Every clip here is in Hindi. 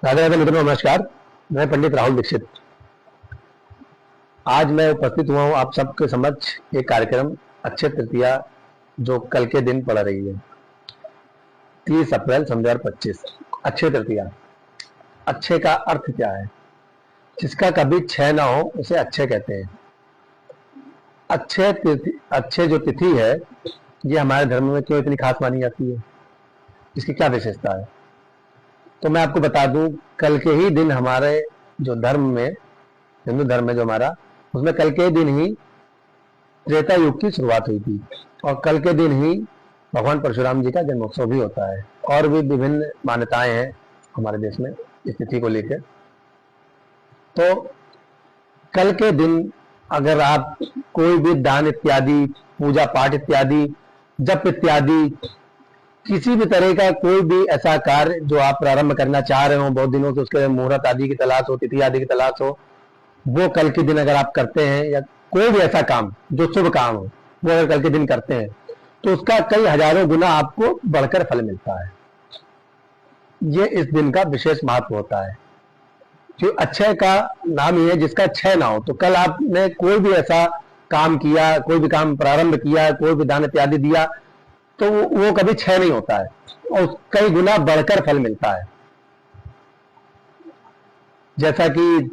राधे राधे मित्रों, नमस्कार। मैं पंडित राहुल दीक्षित। आज मैं उपस्थित हुआ हूँ आप सबके समक्ष एक कार्यक्रम अक्षय तृतीया जो कल के दिन पड़ रही है 30 अप्रैल 2025। अक्षय तृतीया, अक्षय का अर्थ क्या है? जिसका कभी क्षय ना हो उसे अक्षय कहते हैं। अक्षय जो तिथि है ये हमारे धर्म में क्यों इतनी खास मानी जाती है, इसकी क्या विशेषता है? तो मैं आपको बता दूं, कल के ही दिन हमारे जो धर्म में, हिंदू धर्म में जो हमारा, उसमें कल के दिन ही त्रेता युग की शुरुआत हुई थी और कल के दिन ही भगवान परशुराम जी का जन्मोत्सव भी होता है। और भी विभिन्न मान्यताएं हैं हमारे देश में इस तिथि को लेकर। तो कल के दिन अगर आप कोई भी दान इत्यादि, पूजा पाठ इत्यादि, जप इत्यादि, किसी भी तरह का कोई भी ऐसा कार्य जो आप प्रारंभ करना चाह रहे हो, बहुत दिनों से उसके मुहूर्त आदि की तलाश हो, तिथि आदि की तलाश हो, वो कल के दिन अगर आप करते हैं, या कोई भी ऐसा काम जो शुभ काम हो वो अगर कल के दिन करते हैं तो उसका कई हजारों गुना आपको बढ़कर फल मिलता है। ये इस दिन का विशेष महत्व होता है। जो अक्षय का नाम ही है जिसका क्षय ना हो। तो कल आपने कोई भी ऐसा काम किया, कोई भी काम प्रारंभ किया, कोई भी दान इत्यादि दिया, तो वो कभी क्षय नहीं होता है और कई गुना बढ़कर फल मिलता है। जैसा कि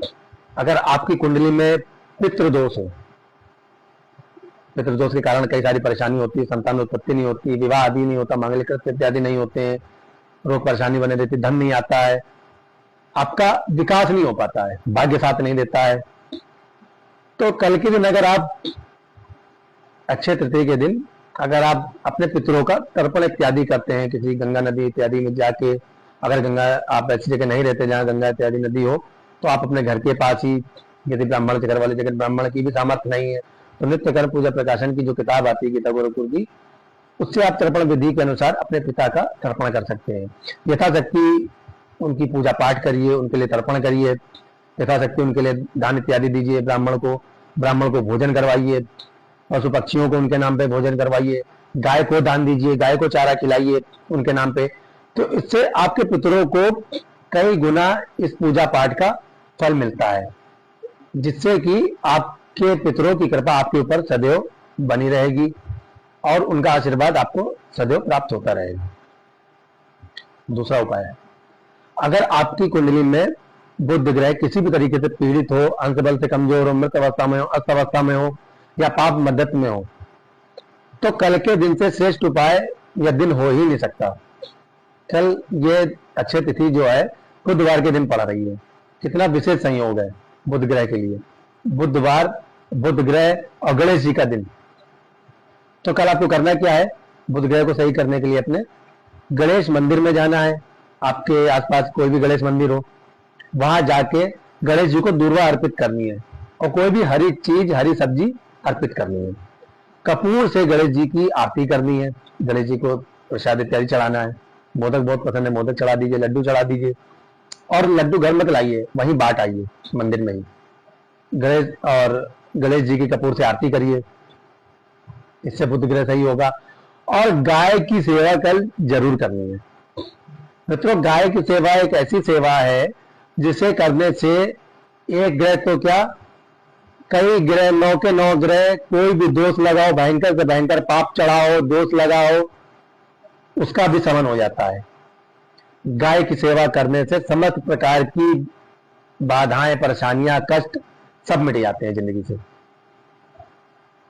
अगर आपकी कुंडली में पितृदोष हो, पितृदोष के कारण कई सारी परेशानी होती है, संतान उत्पत्ति नहीं होती, विवाह आदि नहीं होता, मांगलिक कृत्य इत्यादि नहीं होते हैं, रोग परेशानी बने रहती, धन नहीं आता है, आपका विकास नहीं हो पाता है, भाग्य साथ नहीं देता है, तो कल के दिन अगर आप अक्षय तृतीया के दिन अगर आप अपने पितरों का तर्पण इत्यादि करते हैं, किसी गंगा नदी इत्यादि में जाके, अगर गंगा, आप ऐसी जगह नहीं रहते जहां गंगा इत्यादि नदी हो, तो आप अपने घर के पास ही, यदि ब्राह्मण के घर वाले जगह ब्राह्मण की भी सामर्थ्य नहीं है, तो नित्य कर्म पूजा प्रकाशन की जो किताब आती है गीता गोरखपुर की, उससे आप तर्पण विधि के अनुसार अपने पिता का तर्पण कर सकते हैं। यथाशक्ति उनकी पूजा पाठ करिए, उनके लिए तर्पण करिए, यथाशक्ति उनके लिए दान इत्यादि दीजिए, ब्राह्मण को भोजन करवाइए, पशु पक्षियों को उनके नाम पे भोजन करवाइए, गाय को दान दीजिए, गाय को चारा खिलाइए उनके नाम पे। तो इससे आपके पितरों को कई गुना इस पूजा पाठ का फल मिलता है, जिससे कि आपके पितरों की कृपा आपके ऊपर सदैव बनी रहेगी और उनका आशीर्वाद आपको सदैव प्राप्त होता रहेगा। दूसरा उपाय है, अगर आपकी कुंडली में बुध ग्रह किसी भी तरीके से पीड़ित हो, अंश बल से कमजोर हो, मृत अवस्था में हो, अस्त अवस्था में हो या पाप मदत में हो, तो कल के दिन से श्रेष्ठ उपाय या दिन हो ही नहीं सकता। कल ये अक्षय तिथि जो है बुधवार के दिन पड़ रही है। कितना विशेष संयोग है बुध ग्रह के लिए, बुधवार, बुध ग्रह और गणेश जी का दिन। तो कल आपको करना क्या है, बुध ग्रह को सही करने के लिए अपने गणेश मंदिर में जाना है। आपके आसपास कोई भी गणेश मंदिर हो, वहां जाके गणेश जी को दूर्वा अर्पित करनी है और कोई भी हरी चीज, हरी सब्जी अर्पित करनी है। कपूर से गणेश जी की आरती करनी है, गणेश जी को प्रसाद इत्यादि चढ़ाना है। मोदक बहुत पसंद है, मोदक चढ़ा दीजिए, लड्डू चढ़ा दीजिए। और लड्डू घर मत लाइए, वहीं बांट आइए मंदिर में ही। गणेश जी की कपूर से आरती करिए, इससे बुध ग्रह सही होगा। और गाय की सेवा कल जरूर करनी है मित्रों। गाय की सेवा एक ऐसी सेवा है जिसे करने से एक ग्रह तो क्या, कई ग्रह, 9 के 9 ग्रह, कोई भी दोष लगाओ, भयंकर से भयंकर पाप चढ़ाओ, दोष लगाओ, उसका भी शमन हो जाता है। गाय की सेवा करने से समस्त प्रकार की बाधाएं, परेशानियां, कष्ट सब मिट जाते हैं जिंदगी से।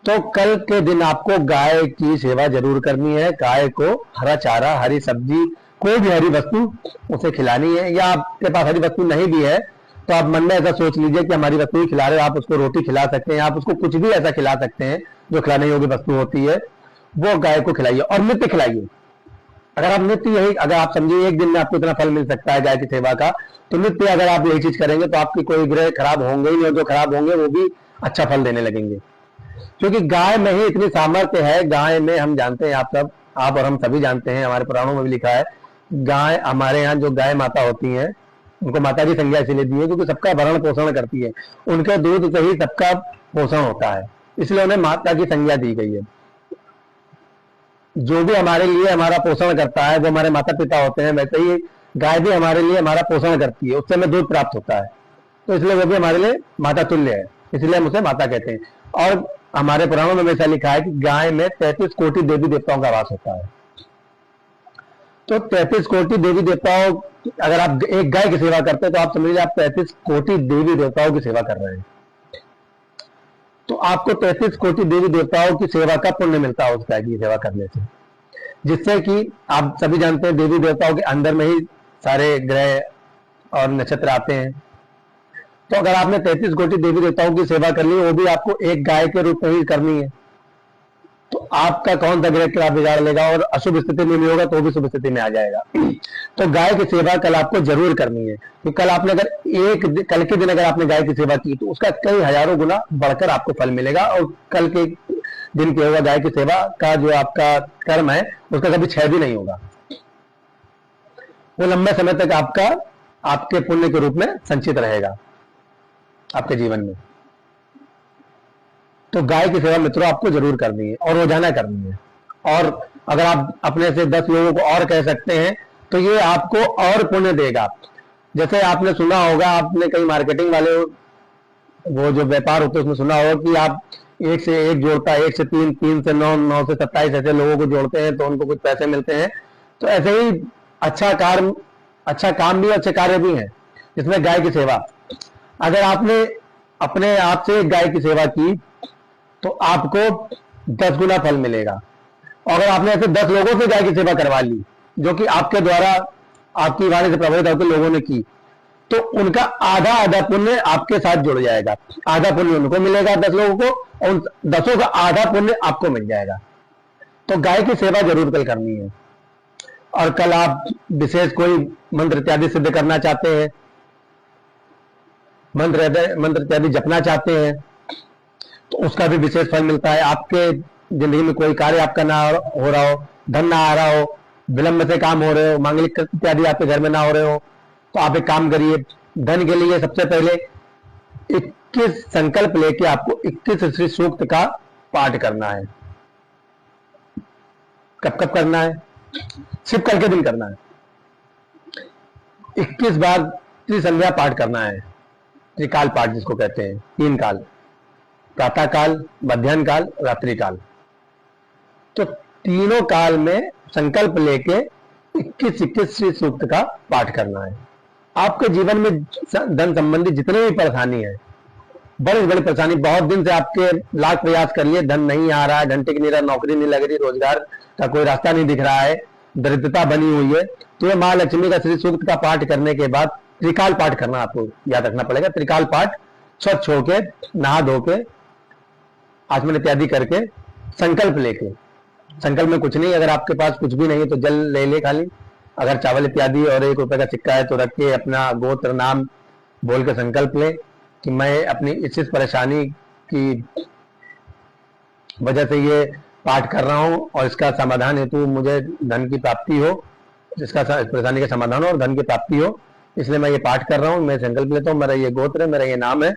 तो कल के दिन आपको गाय की सेवा जरूर करनी है। गाय को हरा चारा, हरी सब्जी, कोई भी हरी वस्तु उसे खिलानी है। या आपके पास हरी वस्तु नहीं भी है तो आप मन में ऐसा सोच लीजिए कि हमारी वस्तु ही खिला रहे हो, आप उसको रोटी खिला सकते हैं, आप उसको कुछ भी ऐसा खिला सकते हैं जो खिलाने योग्य वस्तु होती है, वो गाय को खिलाइए और नित्य खिलाइए। अगर आप नित्य यही, अगर आप समझिए एक दिन में आपको इतना फल मिल सकता है गाय की सेवा का, तो नित्य अगर आप यही चीज करेंगे तो आपकी कोई ग्रह खराब होंगे ही नहीं, और जो खराब होंगे वो भी अच्छा फल देने लगेंगे। क्योंकि गाय में ही इतनी सामर्थ्य है। गाय में, हम जानते हैं, आप और हम सभी जानते हैं, हमारे पुराणों में भी लिखा है, गाय, हमारे यहाँ जो गाय माता होती हैं उनको माता की संज्ञा इसलिए दी है क्योंकि सबका भरण पोषण करती है, उनके दूध से ही सबका पोषण होता है, इसलिए उन्हें माता की संज्ञा दी गई है। जो भी हमारे लिए हमारा पोषण करता है वो हमारे माता पिता होते हैं। वैसे ही गाय भी हमारे लिए हमारा पोषण करती है, उससे हमें दूध प्राप्त होता है, तो इसलिए वो भी हमारे लिए माता तुल्य है, इसलिए हम उसे माता कहते हैं। और हमारे पुराणों में हमेशा लिखा है कि गाय में 33 कोटि देवी देवताओं का वास होता है। तो 33 कोटि देवी देवताओं, अगर आप एक गाय की सेवा करते हैं तो आप समझ लीजिए आप 33 कोटि देवी देवताओं की सेवा कर रहे हैं। तो आपको 33 कोटि देवी देवताओं की सेवा का पुण्य मिलता है उस गाय की सेवा करने से, जिससे कि आप सभी जानते हैं देवी देवताओं के अंदर में ही सारे ग्रह और नक्षत्र आते हैं। तो अगर आपने 33 कोटि देवी देवताओं की सेवा कर ली, वो भी आपको एक गाय के रूप में ही करनी है, तो आपका कौन सा ग्रह क्या बिगाड़ लेगा, और अशुभ स्थिति में भी होगा तो भी शुभ स्थिति में आ जाएगा। तो गाय की सेवा कल आपको जरूर करनी है, कि कल आपने अगर कल के दिन अगर आपने गाय की सेवा की तो उसका कई हजारों गुना बढ़कर आपको फल मिलेगा, और कल के दिन किया हुआ गाय की सेवा का जो आपका कर्म है उसका कभी क्षय भी नहीं होगा, वो लंबे समय तक आपके पुण्य के रूप में संचित रहेगा आपके जीवन में। तो गाय की सेवा मित्रों आपको जरूर करनी है और रोजाना करनी है। और अगर आप अपने से 10 लोगों को और कह सकते हैं तो ये आपको और पुण्य देगा। जैसे आपने सुना होगा, आपने कई मार्केटिंग वाले वो जो व्यापार होते हैं उसमें सुना होगा कि आप 1 से 1 जोड़ता है, 1 से 3, 3 से 9, 9 से 27 ऐसे लोगों को जोड़ते हैं तो उनको कुछ पैसे मिलते हैं। तो ऐसे ही अच्छा काम भी, अच्छे कार्य भी हैं जिसमें गाय की सेवा। अगर आपने अपने आप से एक गाय की सेवा की तो आपको 10 गुना फल मिलेगा। और अगर आपने ऐसे 10 लोगों से गाय की सेवा करवा ली जो कि आपके द्वारा आपकी वाणी से प्रभावित होकर लोगों ने की, तो उनका आधा पुण्य आपके साथ जुड़ जाएगा। आधा पुण्य उनको मिलेगा 10 लोगों को, और उन 10 का आधा पुण्य आपको मिल जाएगा। तो गाय की सेवा जरूर कल करनी है। और कल आप विशेष कोई मंत्र इत्यादि सिद्ध करना चाहते हैं, मंत्र इत्यादि जपना चाहते हैं, तो उसका भी विशेष फल मिलता है। आपके जिंदगी में कोई कार्य आपका ना हो रहा हो, धन ना आ रहा हो, विलंब से काम हो रहे हो, मांगलिक इत्यादि आपके घर में ना हो रहे हो, तो आप एक काम करिए, धन के लिए सबसे पहले 21 संकल्प लेके आपको 21 श्री सूक्त का पाठ करना है। कब कब करना है? सिर्फ कल के दिन करना है। 21 बार त्रिसंध्या पाठ करना है, त्रिकाल पाठ जिसको कहते हैं, 3 काल, प्रातः काल, मध्याह्न काल, रात्रि काल। तो तीनों काल में संकल्प लेके 21 श्री सूक्त का पाठ करना है। आपके जीवन में धन संबंधी जितने भी परेशानी है, बड़ी बड़ी परेशानी, बहुत दिन से आपके लाख प्रयास कर लिए, धन नहीं आ रहा है, धन टिक नहीं रहा, नौकरी नहीं लग रही, रोजगार का कोई रास्ता नहीं दिख रहा है, दरिद्रता बनी हुई है, तो ये माँ लक्ष्मी का श्री सूक्त का पाठ करने के बाद त्रिकाल पाठ करना आपको याद रखना पड़ेगा। त्रिकाल पाठ स्वच्छ होके, नहा धो के, आचमन इत्यादि करके, संकल्प लेके, संकल्प में कुछ नहीं, अगर आपके पास कुछ भी नहीं है तो जल ले खाली, अगर चावल इत्यादि और 1 रुपए का सिक्का है तो रख के अपना गोत्र नाम बोल के संकल्प ले कि मैं अपनी इस परेशानी की वजह से ये पाठ कर रहा हूं और इसका समाधान हेतु मुझे धन की प्राप्ति हो, जिसका परेशानी का समाधान हो और धन की प्राप्ति हो, इसलिए मैं ये पाठ कर रहा हूं, मैं संकल्प लेता हूं, मेरा ये गोत्र है, मेरा ये नाम है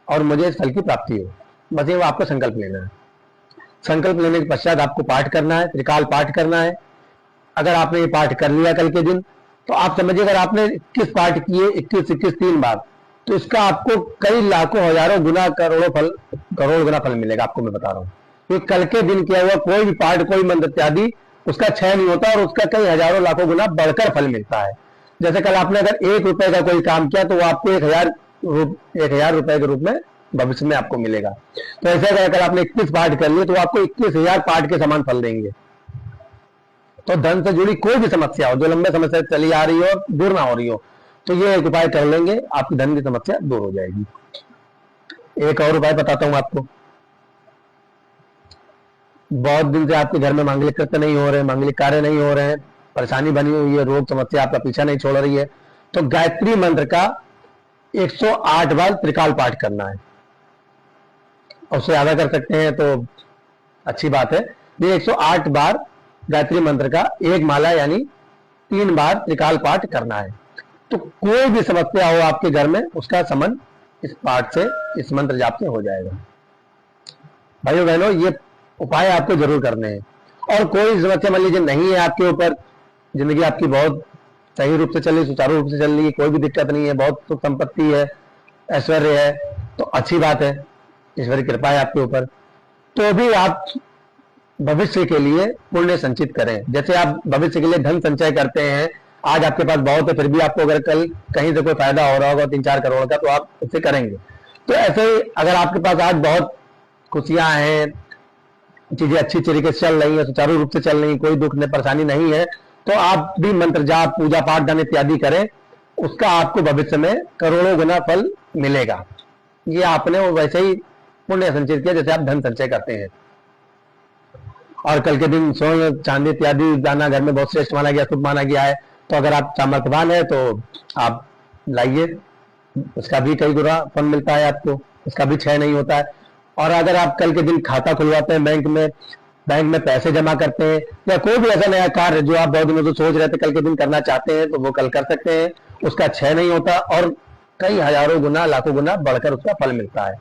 और मुझे इस फल की प्राप्ति हो। बस ये आपको संकल्प लेना है। संकल्प लेने के पश्चात आपको पाठ करना है, त्रिकाल पाठ करना है। अगर आपने ये पाठ कर लिया कल के दिन, तो आप समझिए अगर आपने 21 पाठ किए, 21 3 बार, तो इसका आपको कई लाखों हजारों गुना करोड़ गुना फल मिलेगा। आपको मैं बता रहा हूँ, क्योंकि कल के दिन किया हुआ कोई भी पाठ, कोई मंत्र इत्यादि उसका क्षय नहीं होता और उसका कई हजारों लाखों गुना बढ़कर फल मिलता है। जैसे कल आपने अगर 1 रुपए का कोई काम किया तो वो आपको 1000 रुपए के रूप में भविष्य में आपको मिलेगा। तो ऐसे अगर आपने 21 पाठ कर लिए तो आपको 21,000 पाठ के समान फल देंगे। तो धन से जुड़ी कोई भी समस्या हो, जो लंबे समय से चली आ रही हो और दूर ना हो रही हो, तो ये एक उपाय कर लेंगे, आपकी धन की समस्या दूर हो जाएगी। एक और उपाय बताता हूं आपको। बहुत दिन से आपके घर में मांगलिक कृत्य नहीं हो रहे, मांगलिक कार्य नहीं हो रहे हैं, परेशानी बनी हुई है, रोग समस्या आपका पीछा नहीं छोड़ रही है, तो गायत्री मंत्र का 108 बार त्रिकाल पाठ करना है। और उससे ज्यादा कर सकते हैं तो अच्छी बात है। ये 108 बार गायत्री मंत्र का 1 माला यानी 3 बार त्रिकाल पाठ करना है। तो कोई भी समस्या हो आपके घर में, उसका शमन इस पाठ से, इस मंत्र जाप से हो जाएगा। भाइयों बहनों, ये उपाय आपको जरूर करने हैं। और कोई समस्या मान लीजिए नहीं है आपके ऊपर, जिंदगी आपकी बहुत सही रूप से चल रही, सुचारू रूप से चल रही है, कोई भी दिक्कत नहीं है, बहुत सुख संपत्ति है, ऐश्वर्य है, तो अच्छी बात है, ईश्वर की कृपा है आपके ऊपर। तो भी आप भविष्य के लिए पुण्य संचित करें। जैसे आप भविष्य के लिए धन संचय करते हैं, आज आपके पास बहुत है, फिर भी आपको अगर कल कहीं से कोई फायदा हो रहा होगा 3-4 करोड़ का, तो आप उससे करेंगे। तो ऐसे ही अगर आपके पास आज बहुत खुशियां हैं, चीजें अच्छी तरीके से चल रही है, सुचारू रूप से चल रही है, कोई दुख नहीं परेशानी नहीं है, तो आप भी मंत्र जाप, पूजा पाठ, दान इत्यादि करें, उसका आपको भविष्य में करोड़ों गुना फल मिलेगा। ये आपने वो वैसे ही पुण्य संचित किया जैसे आप धन संचय करते हैं। और कल के दिन स्वर्ण, चांदी इत्यादि दाना घर में बहुत श्रेष्ठ माना गया, शुभ माना गया है। तो अगर आप सामर्थ्यवान है तो आप लाइए, उसका भी कई गुना फल मिलता है आपको, उसका भी क्षय नहीं होता है। और अगर आप कल के दिन खाता खुलवाते हैं बैंक में पैसे जमा करते हैं, या कोई भी ऐसा नया कार्य जो आप बहुत दिनों से सोच रहे थे कल के दिन करना चाहते हैं, तो वो कल कर सकते हैं, उसका क्षय नहीं होता और कई हजारों गुना, लाखों गुना बढ़कर उसका फल मिलता है।